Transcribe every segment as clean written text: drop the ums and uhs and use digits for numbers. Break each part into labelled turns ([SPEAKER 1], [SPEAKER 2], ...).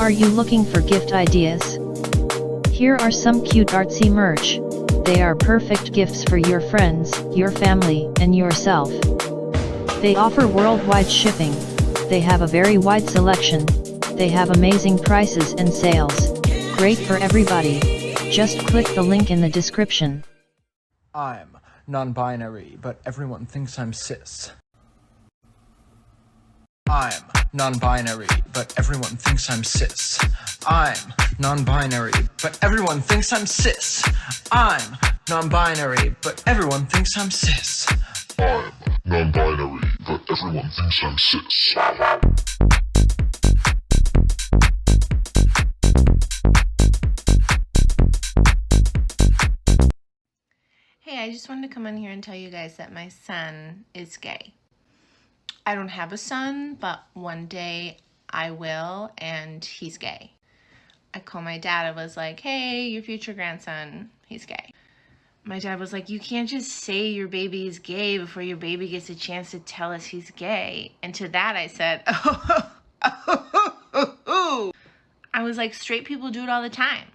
[SPEAKER 1] Are you looking for gift ideas? Here are some cute artsy merch. They are perfect gifts for your friends, your family, and yourself. They offer worldwide shipping. They have a very wide selection. They have amazing prices and sales. Great for everybody. Just click the link in the description.
[SPEAKER 2] I'm non-binary, but everyone thinks I'm cis. I'm non-binary, but everyone thinks I'm cis. I'm non-binary, but everyone thinks I'm cis. I'm non-binary, but everyone thinks I'm cis.
[SPEAKER 3] I'm non-binary, but everyone thinks I'm cis.
[SPEAKER 4] Hey, I just wanted to come in here and tell you guys that my son is gay. I don't have a son, but one day I will, and he's gay. I called my dad. I was like, hey, your future grandson, he's gay. My dad was like, you can't just say your baby is gay before your baby gets a chance to tell us he's gay. And to that I said, oh. I was like, straight people do it all the time.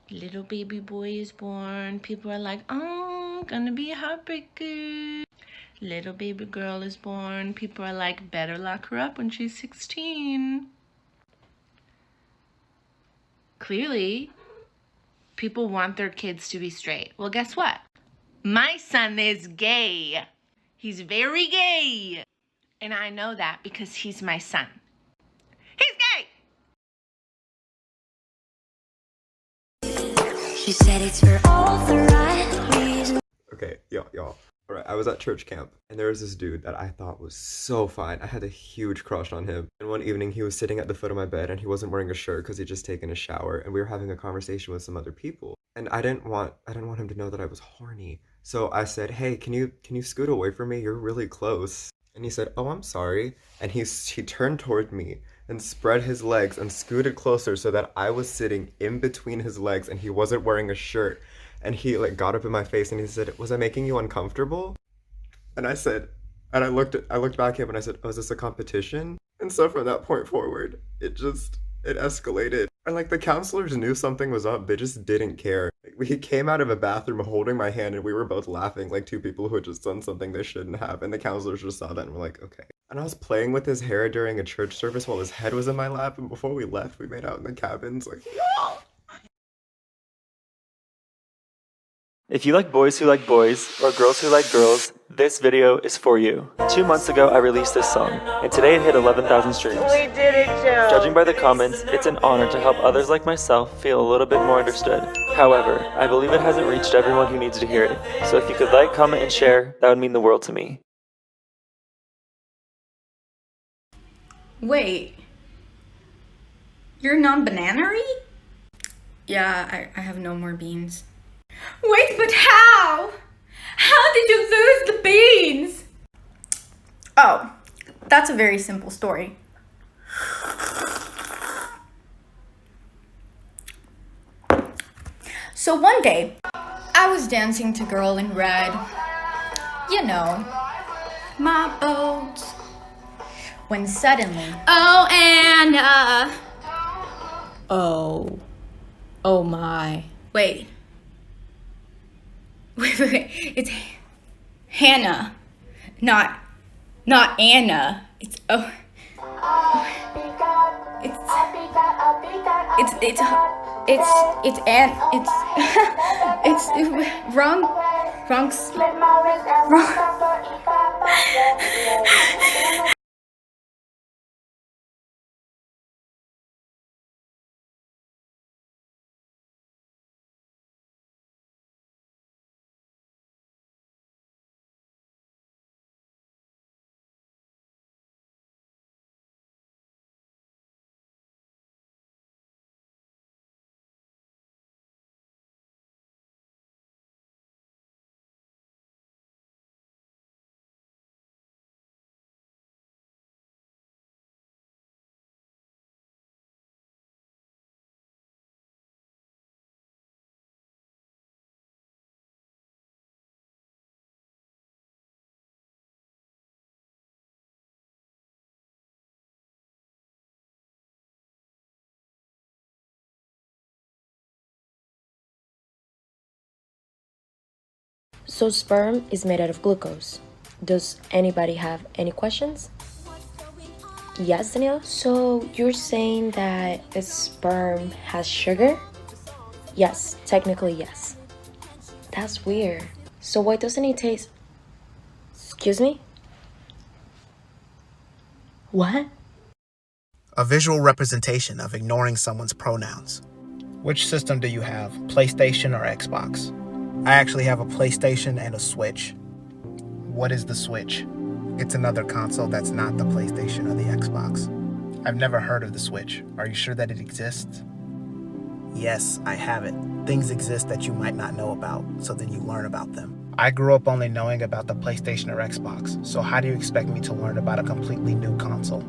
[SPEAKER 4] Little baby boy is born. People are like, oh, gonna be a heartbreaker. Little baby girl is born. People are like, better lock her up when she's 16. Clearly, people want their kids to be straight. Well, guess what? My son is gay. He's very gay. And I know that because he's my son. He's gay!
[SPEAKER 5] She said it's for all the right reasons.
[SPEAKER 6] Okay, y'all. Alright, I was at church camp, and there was this dude that I thought was so fine. I had a huge crush on him. And one evening, he was sitting at the foot of my bed, and he wasn't wearing a shirt because he'd just taken a shower, and we were having a conversation with some other people. And I didn't want him to know that I was horny. So I said, hey, can you scoot away from me? You're really close. And he said, oh, I'm sorry. And he turned toward me and spread his legs and scooted closer so that I was sitting in between his legs and he wasn't wearing a shirt. And he like got up in my face and he said, was I making you uncomfortable? And I said, and I looked back at him and I said, oh, is this a competition? And so from that point forward, it escalated. And like the counselors knew something was up, they just didn't care. Like, he came out of a bathroom holding my hand and we were both laughing like two people who had just done something they shouldn't have. And the counselors just saw that and were like, okay. And I was playing with his hair during a church service while his head was in my lap. And before we left, we made out in the cabins like, yeah.
[SPEAKER 7] If you like boys who like boys, or girls who like girls, this video is for you. 2 months ago, I released this song, and today it hit 11,000 streams. We did it, Joe! Judging by the comments, it's an honor to help others like myself feel a little bit more understood. However, I believe it hasn't reached everyone who needs to hear it, so if you could like, comment, and share, that would mean the world to me.
[SPEAKER 8] Wait. You're non-binary? Yeah, I have no more beans. Wait, but how? How did you lose the beans? Oh, that's a very simple story. So one day, I was dancing to Girl in Red. You know, my boat. When suddenly, oh, Anna. Oh my. Wait, it's Hannah, not Anna. It's wrong.
[SPEAKER 9] So sperm is made out of glucose. Does anybody have any questions? Yes, Danielle? So you're saying that a sperm has sugar? Yes, technically yes. That's weird. So why doesn't it taste... Excuse me? What?
[SPEAKER 10] A visual representation of ignoring someone's pronouns. Which system do you have, PlayStation or Xbox? I actually have a PlayStation and a Switch. What is the Switch? It's another console that's not the PlayStation or the Xbox. I've never heard of the Switch. Are you sure that it exists? Yes, I have it. Things exist that you might not know about, so then you learn about them. I grew up only knowing about the PlayStation or Xbox, so how do you expect me to learn about a completely new console?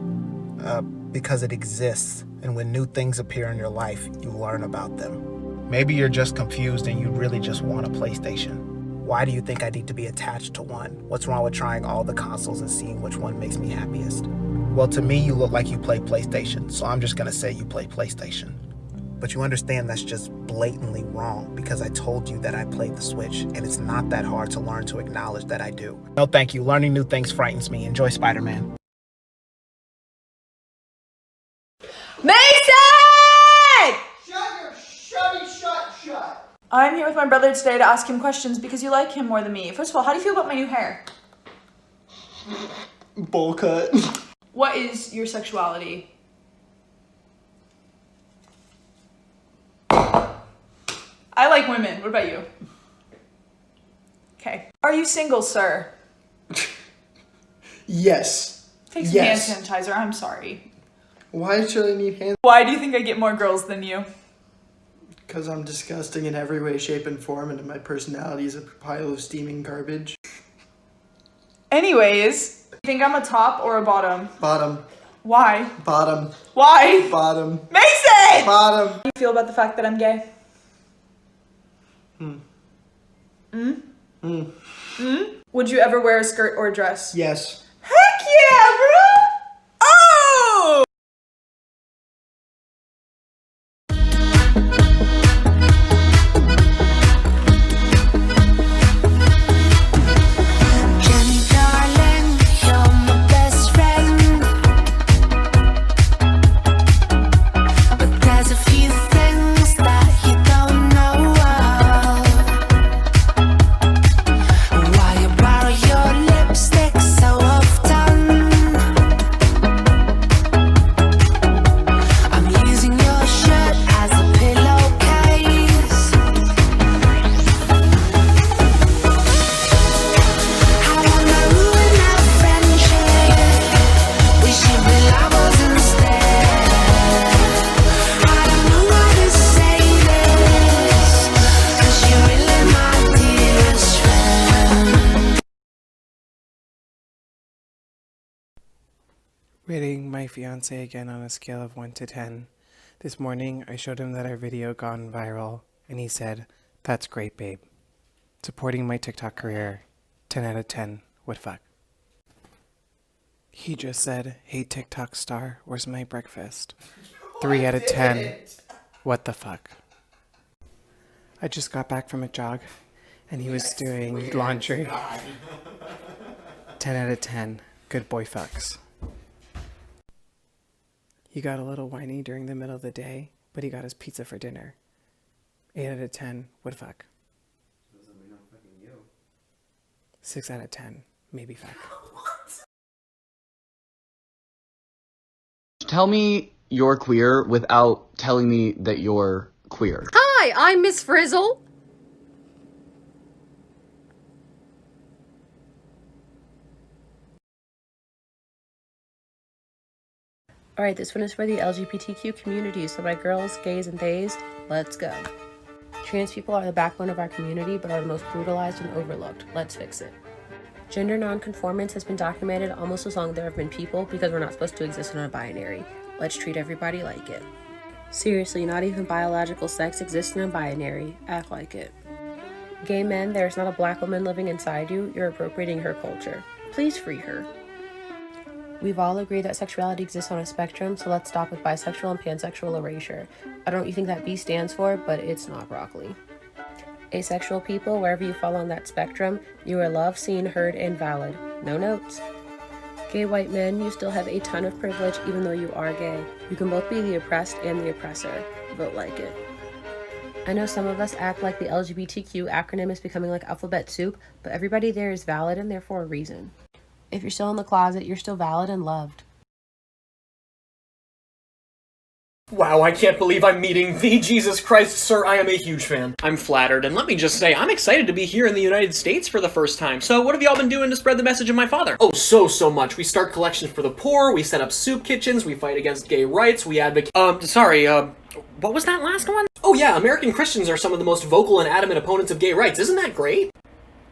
[SPEAKER 10] Because it exists, and when new things appear in your life, you learn about them. Maybe you're just confused and you really just want a PlayStation. Why do you think I need to be attached to one? What's wrong with trying all the consoles and seeing which one makes me happiest? Well, to me, you look like you play PlayStation, so I'm just gonna say you play PlayStation. But you understand that's just blatantly wrong because I told you that I played the Switch, and it's not that hard to learn to acknowledge that I do. No, thank you. Learning new things frightens me. Enjoy Spider-Man.
[SPEAKER 11] Mason! Shut. I'm here with my brother today to ask him questions because you like him more than me. First of all, how do you feel about my new hair?
[SPEAKER 2] Bowl cut.
[SPEAKER 11] What is your sexuality? I like women. What about you? Okay. Are you single, sir?
[SPEAKER 2] Yes.
[SPEAKER 11] Take some hand sanitizer. I'm sorry.
[SPEAKER 2] Why should I need hand?
[SPEAKER 11] Why do you think I get more girls than you?
[SPEAKER 2] Because I'm disgusting in every way, shape, and form, and my personality is a pile of steaming garbage.
[SPEAKER 11] Anyways, you think I'm a top or a bottom?
[SPEAKER 2] Bottom.
[SPEAKER 11] Why?
[SPEAKER 2] Bottom.
[SPEAKER 11] Why?
[SPEAKER 2] Bottom.
[SPEAKER 11] Mason!
[SPEAKER 2] Bottom.
[SPEAKER 11] How do you feel about the fact that I'm gay? Would you ever wear a skirt or a dress?
[SPEAKER 2] Yes.
[SPEAKER 11] Heck yeah, bro! Oh!
[SPEAKER 5] Jenny, darling, you're my best friend. But there's a few things that you don't know of. Why you borrow your lipstick so often? I'm using your shirt as a pillowcase. I wanna ruin our friendship. We should be lovers instead. I don't know how to say this, 'cause you're really my dearest friend.
[SPEAKER 12] Rating my fiance again on a scale of 1 to 10. This morning, I showed him that our video gone viral, and he said, "That's great, babe." Supporting my TikTok career, 10 out of 10 would fuck. He just said, "Hey TikTok star, where's my breakfast?" 3 out of 10, what the fuck. I just got back from a jog, and he was doing laundry. 10 out of 10, good boy fucks. He got a little whiny during the middle of the day, but he got his pizza for dinner. 8 out of 10 would fuck. 6 out of 10, maybe fuck.
[SPEAKER 13] Tell me you're queer without telling me that you're queer.
[SPEAKER 14] Hi, I'm Miss Frizzle.
[SPEAKER 15] Alright, this one is for the LGBTQ community, so my girls, gays, and theys, let's go. Trans people are the backbone of our community, but are the most brutalized and overlooked. Let's fix it. Gender nonconformance has been documented almost as long as there have been people, because we're not supposed to exist in a binary. Let's treat everybody like it. Seriously, not even biological sex exists in a binary. Act like it. Gay men, there's not a black woman living inside you. You're appropriating her culture. Please free her. We've all agreed that sexuality exists on a spectrum, so let's stop with bisexual and pansexual erasure. I don't know what you think that B stands for, but it's not broccoli. Asexual people, wherever you fall on that spectrum, you are loved, seen, heard, and valid. No notes. Gay white men, you still have a ton of privilege even though you are gay. You can both be the oppressed and the oppressor. Vote like it. I know some of us act like the LGBTQ acronym is becoming like alphabet soup, but everybody there is valid and there for a reason. If you're still in the closet, you're still valid and loved.
[SPEAKER 16] Wow, I can't believe I'm meeting the Jesus Christ, sir. I am a huge fan. I'm flattered, and let me just say, I'm excited to be here in the United States for the first time. So what have y'all been doing to spread the message of my father? Oh, so much. We start collections for the poor, we set up soup kitchens, we fight against gay rights, we advocate— what was that last one? Oh yeah, American Christians are some of the most vocal and adamant opponents of gay rights. Isn't that great?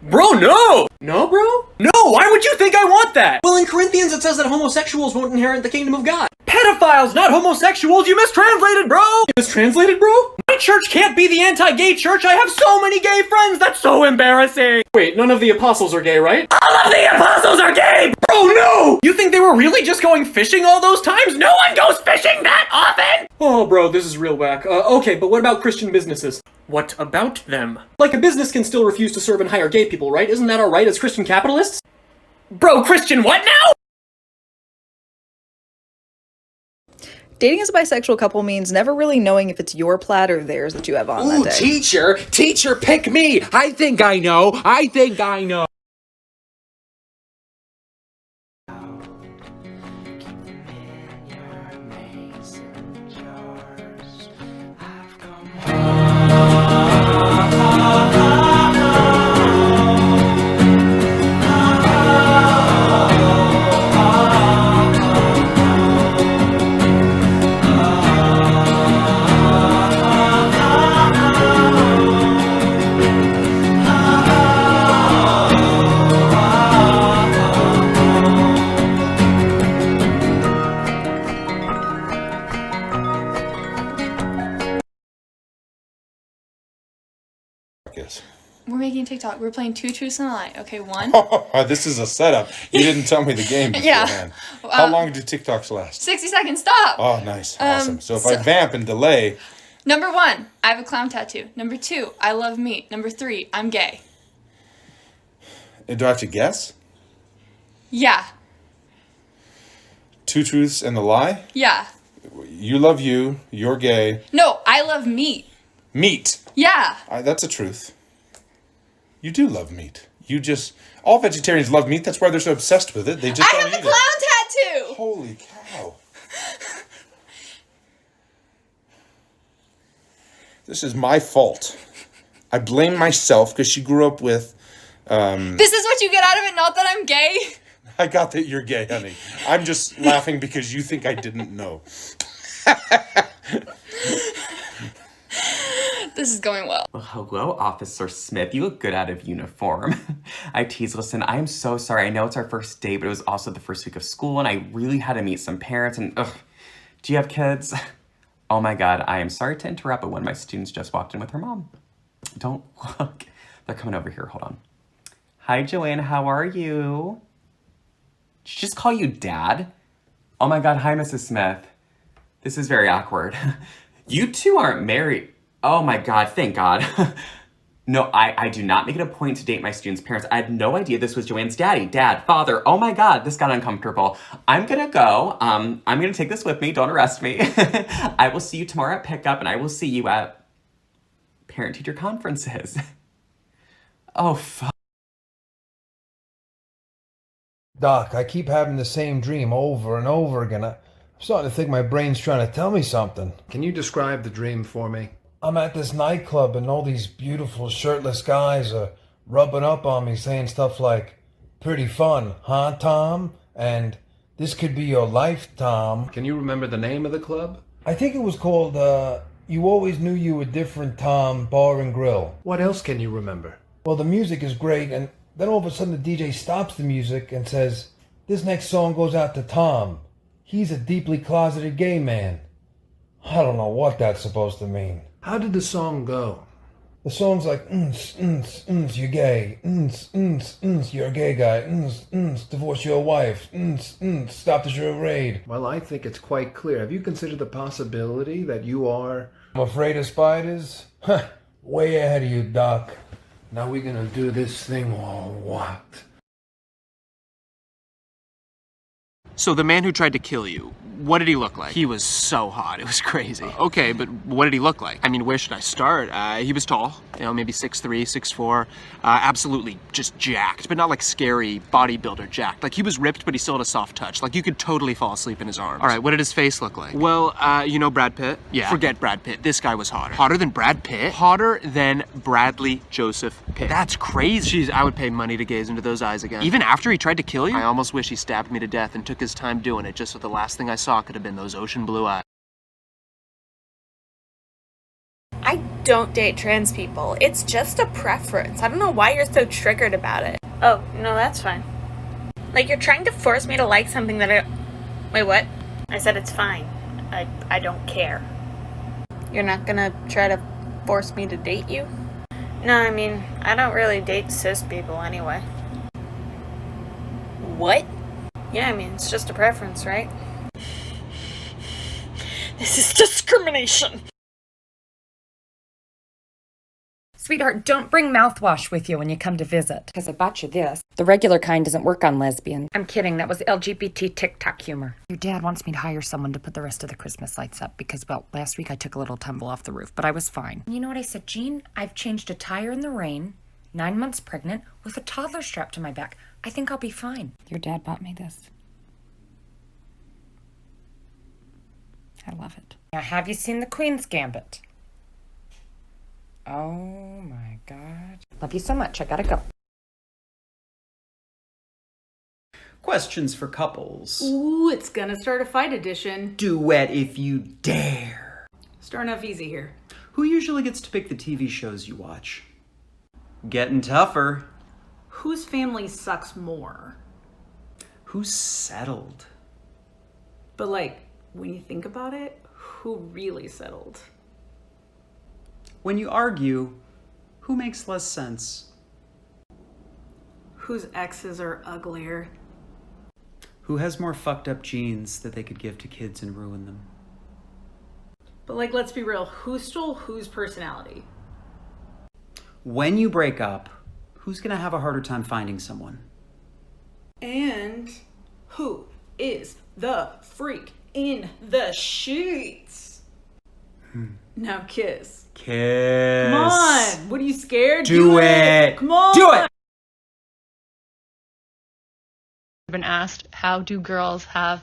[SPEAKER 16] Bro, no! No, bro? No, why would you think I want that? Well, in Corinthians it says that homosexuals won't inherit the kingdom of God. Pedophiles, not homosexuals! You mistranslated, bro! You mistranslated, bro? My church can't be the anti-gay church! I have so many gay friends! That's so embarrassing! Wait, none of the apostles are gay, right? All of the apostles are gay! Bro, no! You think they were really just going fishing all those times? No one goes fishing that often! Oh, bro, this is real whack. Okay, but what about Christian businesses? What about them? Like, a business can still refuse to serve and hire gay people, right? Isn't that our right as Christian capitalists? Bro, Christian what now?
[SPEAKER 11] Dating as a bisexual couple means never really knowing if it's your plaid or theirs that you have on that day.
[SPEAKER 17] Teacher, pick me! I think I know!
[SPEAKER 18] We're making TikTok. We're playing 2 truths and a lie. Okay, 1.
[SPEAKER 19] This is a setup. You didn't tell me the game beforehand.
[SPEAKER 18] Yeah.
[SPEAKER 19] How long do TikToks last?
[SPEAKER 18] 60 seconds. Stop.
[SPEAKER 19] Oh, nice. Awesome. So if I vamp and delay...
[SPEAKER 18] Number 1, I have a clown tattoo. Number 2, I love meat. Number 3, I'm gay.
[SPEAKER 19] Do I have to guess?
[SPEAKER 18] Yeah.
[SPEAKER 19] 2 truths and a lie?
[SPEAKER 18] Yeah.
[SPEAKER 19] You love you. You're gay.
[SPEAKER 18] No, I love meat.
[SPEAKER 19] Meat.
[SPEAKER 18] Yeah.
[SPEAKER 19] That's a truth. You do love meat. All vegetarians love meat. That's why they're so obsessed with it. They just don't eat it.
[SPEAKER 18] I have a clown tattoo.
[SPEAKER 19] Holy cow. This is my fault. I blame myself because she grew up with...
[SPEAKER 18] This is what you get out of it, not that I'm gay.
[SPEAKER 19] I got that you're gay, honey. I'm just laughing because you think I didn't know.
[SPEAKER 18] This is going well.
[SPEAKER 20] Well, hello, Officer Smith. You look good out of uniform. I tease. Listen, I am so sorry. I know it's our first date, but it was also the first week of school, and I really had to meet some parents, and do you have kids? Oh my God, I am sorry to interrupt, but one of my students just walked in with her mom. Don't look. They're coming over here. Hold on. Hi, Joanne. How are you? Did she just call you Dad? Oh my God. Hi, Mrs. Smith. This is very awkward. You two aren't married. Oh my God. Thank God. No, I do not make it a point to date my students' parents. I had no idea this was Joanne's dad, father. Oh my God, this got uncomfortable. I'm gonna go. I'm gonna take this with me. Don't arrest me. I will see you tomorrow at pickup, and I will see you at parent-teacher conferences. Oh, fuck.
[SPEAKER 21] Doc, I keep having the same dream over and over again. I'm starting to think my brain's trying to tell me something.
[SPEAKER 22] Can you describe the dream for me?
[SPEAKER 21] I'm at this nightclub and all these beautiful shirtless guys are rubbing up on me saying stuff like, "Pretty fun, huh, Tom?" And "This could be your life, Tom."
[SPEAKER 22] Can you remember the name of the club?
[SPEAKER 21] I think it was called, You Always Knew You Were Different, Tom, Bar and Grill.
[SPEAKER 22] What else can you remember?
[SPEAKER 21] Well, the music is great, and then all of a sudden the DJ stops the music and says, "This next song goes out to Tom. He's a deeply closeted gay man." I don't know what that's supposed to mean.
[SPEAKER 22] How did the song go?
[SPEAKER 21] The song's like, you're gay, you're a gay guy, divorce your wife, stop the charade.
[SPEAKER 22] Well, I think it's quite clear. Have you considered the possibility that you are...
[SPEAKER 21] I'm afraid of spiders? Way ahead of you, Doc. Now we're gonna do this thing or what?
[SPEAKER 1] So the man who tried to kill you, what did he look like? He was so hot, it was crazy. Okay, but what did he look like? I mean, where should I start? He was tall, you know, maybe 6'3", 6'4", absolutely just jacked, but not like scary bodybuilder jacked. Like he was ripped, but he still had a soft touch. Like you could totally fall asleep in his arms. All right, what did his face look like? Well, you know Brad Pitt? Yeah. Forget Brad Pitt, this guy was hotter. Hotter than Brad Pitt? Hotter than Bradley Joseph Pitt. That's crazy. Jeez, I would pay money to gaze into those eyes again. Even after he tried to kill you? I almost wish he stabbed me to death and took his time doing it just so the last thing I saw could have been those ocean blue eyes.
[SPEAKER 3] I don't date trans people. It's just a preference. I don't know why you're so triggered about it. Oh, no, that's fine. Like, you're trying to force me to like something that I... Wait, what? I said it's fine. I don't care. You're not gonna try to force me to date you? No, I mean, I don't really date cis people anyway. What? Yeah, I mean, it's just a preference, right? This is discrimination!
[SPEAKER 23] Sweetheart, don't bring mouthwash with you when you come to visit. Because I bought you this. The regular kind doesn't work on lesbians. I'm kidding, that was LGBT TikTok humor. Your dad wants me to hire someone to put the rest of the Christmas lights up because, well, last week I took a little tumble off the roof, but I was fine. You know what I said, Jean? I've changed a tire in the rain, 9 months pregnant, with a toddler strapped to my back. I think I'll be fine. Your dad bought me this. I love it. Now, have you seen the Queen's Gambit? Oh my God. Love you so much. I gotta go.
[SPEAKER 24] Questions for couples.
[SPEAKER 25] Ooh, it's gonna start a fight edition.
[SPEAKER 24] Duet if you dare.
[SPEAKER 25] Starting off easy here.
[SPEAKER 24] Who usually gets to pick the TV shows you watch? Getting tougher.
[SPEAKER 25] Whose family sucks more?
[SPEAKER 24] Who's settled?
[SPEAKER 25] But like, when you think about it, who really settled?
[SPEAKER 24] When you argue, who makes less sense?
[SPEAKER 25] Whose exes are uglier?
[SPEAKER 24] Who has more fucked up genes that they could give to kids and ruin them?
[SPEAKER 25] But like, let's be real, who stole whose personality?
[SPEAKER 24] When you break up, who's gonna have a harder time finding someone?
[SPEAKER 25] And who is the freak in the sheets? Now kiss.
[SPEAKER 24] Kiss.
[SPEAKER 25] Come on. What are you scared?
[SPEAKER 24] Do it.
[SPEAKER 25] Come on.
[SPEAKER 24] Do it.
[SPEAKER 26] I've been asked, how do girls have...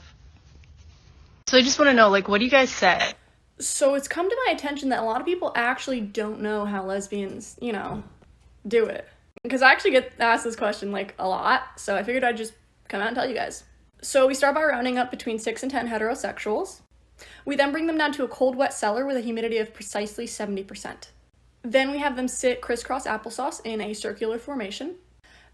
[SPEAKER 26] So I just want to know, like, what do you guys say?
[SPEAKER 27] So it's come to my attention that a lot of people actually don't know how lesbians, you know, do it. Because I actually get asked this question, like, a lot. So I figured I'd just come out and tell you guys. So we start by rounding up between 6 and 10 heterosexuals. We then bring them down to a cold, wet cellar with a humidity of precisely 70%. Then we have them sit crisscross applesauce in a circular formation.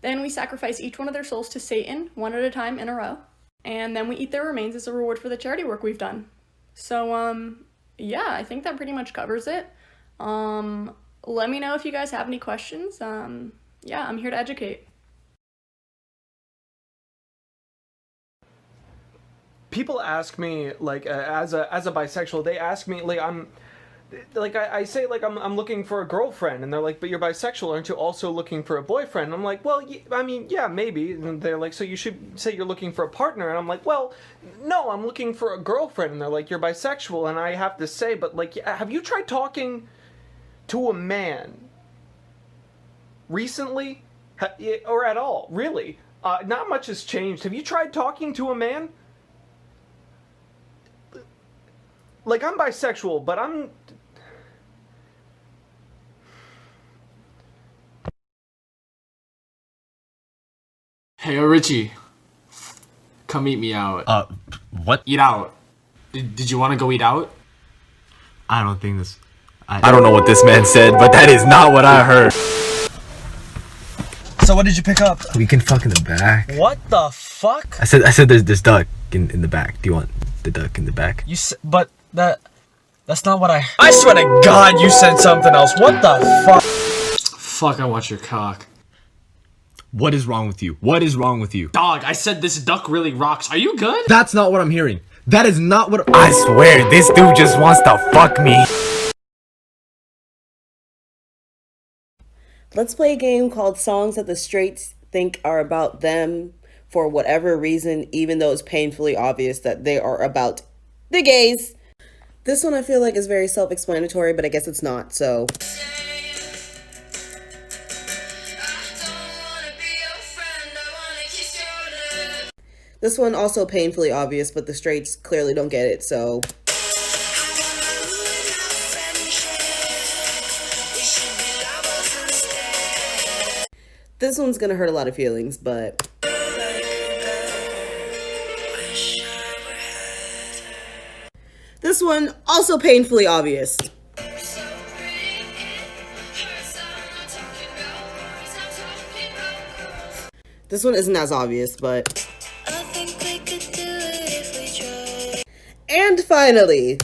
[SPEAKER 27] Then we sacrifice each one of their souls to Satan, one at a time in a row. And then we eat their remains as a reward for the charity work we've done. So, yeah, I think that pretty much covers it. Let me know if you guys have any questions. Yeah, I'm here to educate.
[SPEAKER 28] People ask me, like, as a bisexual, they ask me, like, I say, like, I'm looking for a girlfriend, and they're like, but you're bisexual, aren't you also looking for a boyfriend? And I'm like, well, I mean, yeah, maybe. And they're like, so you should say you're looking for a partner. And I'm like, well, no, I'm looking for a girlfriend. And they're like, you're bisexual. And I have to say, but, like, have you tried talking to a man recently? Or at all, really? Not much has changed. Have you tried talking to a man? Like, I'm bisexual, but I'm...
[SPEAKER 29] Hey, Richie. Come eat me out.
[SPEAKER 30] What?
[SPEAKER 29] Eat out. Did you want to go eat out?
[SPEAKER 30] I don't think this... I don't know what this man said, but that is not what I heard.
[SPEAKER 31] So what did you pick up?
[SPEAKER 30] We can fuck in the back.
[SPEAKER 31] What the fuck?
[SPEAKER 30] I said there's duck in the back. Do you want the duck in the back?
[SPEAKER 31] You but that's not what I swear to God you said something else. What the fuck?
[SPEAKER 29] Fuck, I want your cock.
[SPEAKER 30] What is wrong with you? What is wrong with you?
[SPEAKER 29] Dog, I said this duck really rocks. Are you good?
[SPEAKER 30] That's not what I'm hearing. That is not what I swear, this dude just wants to fuck me.
[SPEAKER 2] Let's play a game called Songs that the Straights Think Are About Them for whatever reason, even though it's painfully obvious that they are about the gays. This one I feel like is very self-explanatory, but I guess it's not, so. This one also painfully obvious, but the straights clearly don't get it, so. This one's gonna hurt a lot of feelings, but. This one also painfully obvious. This one isn't as obvious, but. And finally.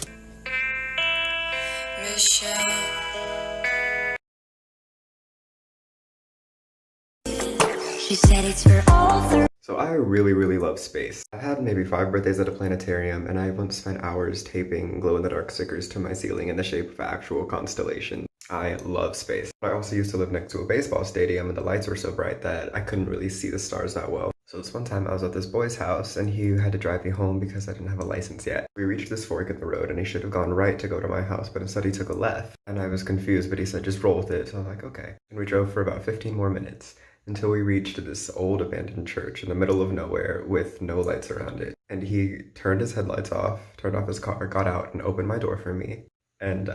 [SPEAKER 4] She said it's for all three. So I really love space. I've had maybe 5 birthdays at a planetarium, and I once spent hours taping glow-in-the-dark stickers to my ceiling in the shape of actual constellations. I love space. I also used to live next to a baseball stadium, and the lights were so bright that I couldn't really see the stars that well. So this one time I was at this boy's house, and he had to drive me home because I didn't have a license yet. We reached this fork in the road, and he should have gone right to go to my house, but instead he took a left. And I was confused, but he said just roll with it, so I was like, okay. And we drove for about 15 more minutes, until we reached this old abandoned church in the middle of nowhere with no lights around it. And he turned his headlights off, turned off his car, got out and opened my door for me and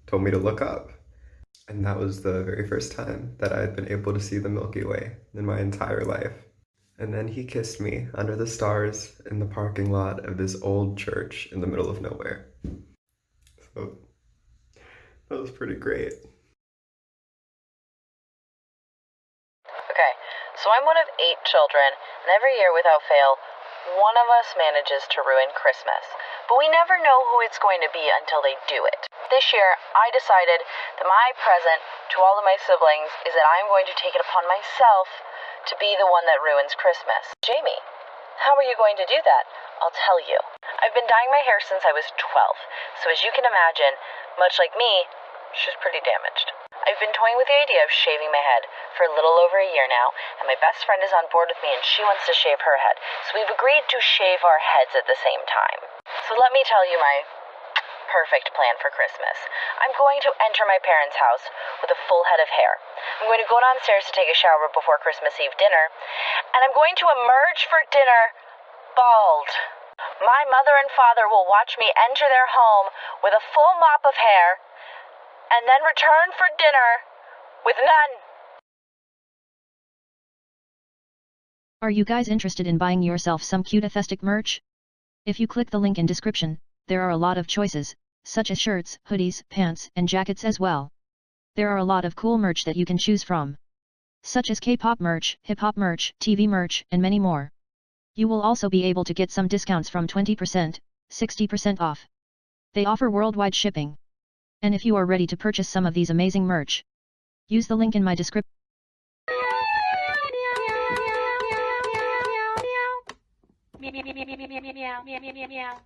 [SPEAKER 4] told me to look up. And that was the very first time that I had been able to see the Milky Way in my entire life. And then he kissed me under the stars in the parking lot of this old church in the middle of nowhere. So that was pretty great.
[SPEAKER 5] Okay, so I'm one of 8 children, and every year without fail, one of us manages to ruin Christmas. But we never know who it's going to be until they do it. This year, I decided that my present to all of my siblings is that I'm going to take it upon myself to be the one that ruins Christmas. Jamie, how are you going to do that? I'll tell you. I've been dyeing my hair since I was 12, so as you can imagine, much like me, she's pretty damaged. I've been toying with the idea of shaving my head for a little over a year now, and my best friend is on board with me and she wants to shave her head. So we've agreed to shave our heads at the same time. So let me tell you my perfect plan for Christmas. I'm going to enter my parents' house with a full head of hair. I'm going to go downstairs to take a shower before Christmas Eve dinner, and I'm going to emerge for dinner bald. My mother and father will watch me enter their home with a full mop of hair, and then return for dinner with none.
[SPEAKER 6] Are you guys interested in buying yourself some cute aesthetic merch? If you click the link in description, there are a lot of choices, such as shirts, hoodies, pants, and jackets as well. There are a lot of cool merch that you can choose from, such as K-pop merch, hip-hop merch, TV merch, and many more. You will also be able to get some discounts from 20%, 60% off. They offer worldwide shipping. And if you are ready to purchase some of these amazing merch, use the link in my description.
[SPEAKER 4] Meow.